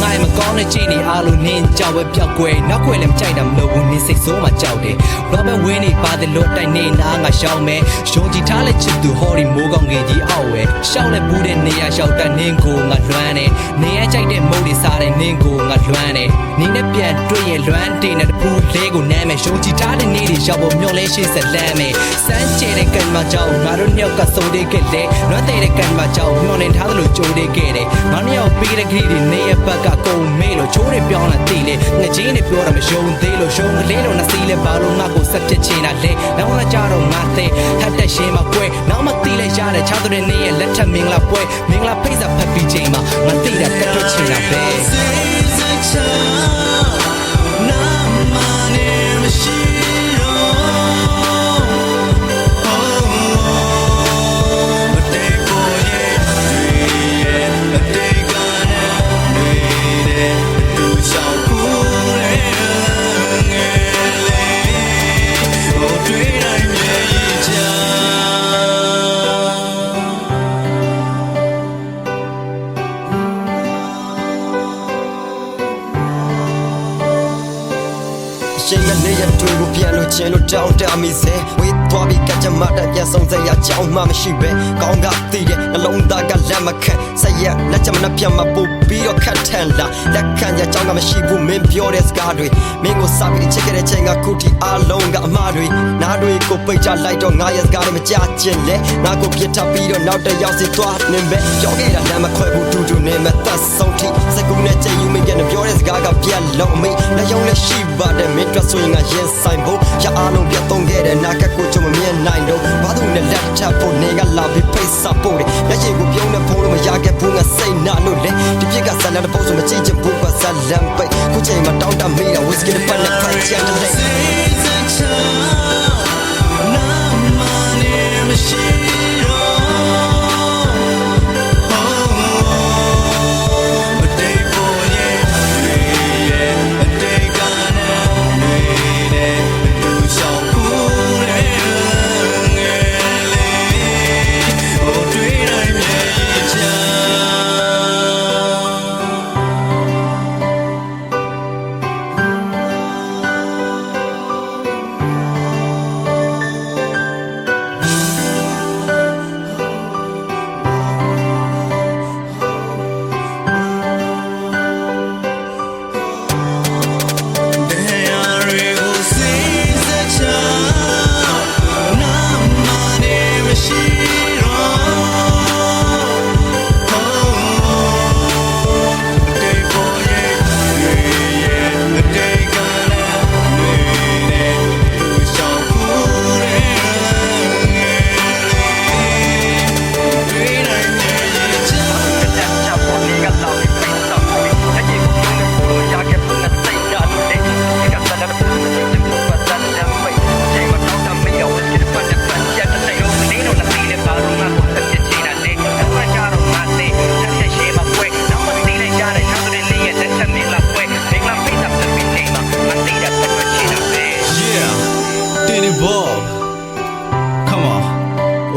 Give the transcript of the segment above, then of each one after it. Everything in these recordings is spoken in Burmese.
ငါ့မကောင်းတဲ့ချိန်တွေအားလုံးနင်းကြောက်ပဲပြောက်ကွယ်နောက်ွယ်လည်းမကြိုက်တာမလို့ဘူးနင်းစိတ်ဆိုးမှကြောက်တယ်ရောဘတ်ဝင်းနေပါတယ်လို့တိုက်နေနာငါရှောင်းမယ်ရှုံးကြည့်ထားလက်ချစ်သူဟော်ဒီမိုးကောင်းငယ်ကြီးအောက်ဝဲရှောက်လက်ဘူးတဲ့နေရာရှောက်တဲ့နင်းကိုငါလွမ်းတယ်နေရကြိုက်တဲ့မုတ်တွေစားတဲ့နင်းကိုငါလွမ်းတယ်နင်းနဲ့ပြန်တွေ့ရင်လွမ်းတင်တဲ့တပူလေးကိုနမ်းမယ်ရှုံးကြည့်ထားတဲ့နေတွေရောက်ဖို့မျောလဲရှင်းဆက်လမ်းမယ်စမ်းချေတဲ့ကံမကြောက်ငါတို့နှစ်ယောက်ကစုံတဲ့ခဲ့လေလွမ်းတဲ့ကံမကြောက်မျောနေထားသလိုကြိုးတဲ့ခဲ့တယ်ငါနှစ်ယောက်ပြီးတဲ့ခရီးတွေနေရဘက်ကကုန်မေးလို့ချိုးတွေပြောင်းလာတိလေငချင်းတွေပြောတာမယုံသေးလို့ရှုံးကလေးတော့နှစီးလဲဘာလို့ငါကိုဆက်ပြစ်ချင်တာလဲနောက်မှကြတော့ငါတဲ့ဟတ်တဲ့ရှင်းမှာကွဲနောက်မှတီးလိုက်ရတဲ့ချားတဲ့နေရလက်ထပ်မင်္ဂလာပွဲမင်္ဂလာဖိတ်စာဖတ်ပြီးချိန်မှာငါတိတာတက်ထွက်ချင်တာပဲရှင်ကနေရတူကိုပြန်လို့ချင်းလို့တောင်းတမိစေဝေးသွားပြီးကကြမတဲ့ပြန်ဆုံးစရာအကြောင်းမှမရှိပဲကောင်းကသိတဲ့နှလုံးသားကလက်မခံဆက်ရလက်ချမနှပြန်မပူပြီးတော့ခတ်ထန်လာလက်ခံရအကြောင်းကမရှိဘူးမင်းပြောတဲ့စကားတွေမင်းကိုစားပြီးချစ်ခဲ့တဲ့ချိန်ကခုထိအားလုံးကအမှားတွေနားတွေကိုပိတ်ချလိုက်တော့ငါရဲ့စကားတွေမကြချင်လဲငါကိုပြစ်ထပ်ပြီးတော့နောက်တစ်ယောက်စီသွားနေပဲပြောခဲ့တာလည်းမခွဲဘူးတူတူနေမဲ့သက်ဆုံးထိစကူနဲ့ချိန်ယူမိပြန်ပြောတဲ့စကားကပြက်လုံးမိလက်ရုံနဲ့ရှိပါတယ်မင်းဆိုရင်ငါရင်ဆိုင်ဖို့ရအားလုံးပြတ်သုံးခဲ့တဲ့နာကကိုချုံမမြင်နိုင်တော့ဘာသူနဲ့လက်ထပ်ဖို့နေကလာပြီးဖိတ်စာပို့တယ်မျက်ရည်ကိုပြုံးနဲ့ဖုံးလို့မရခဲ့ဘူးငါစိတ်နာလို့လေဒီပြစ်ကဇာလန်တဲ့ပုံစံမကြည့်ချင်ဘူးကဇာလန်ပိတ်ခုချိန်မှာတောင်းတမိတာဝစ်စကီနဲ့ပတ်နဲ့ဖိုက်ချန်တဲ့လေ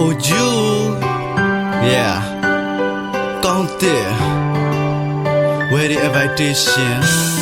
Oh, you, yeah, down there, where the invitation.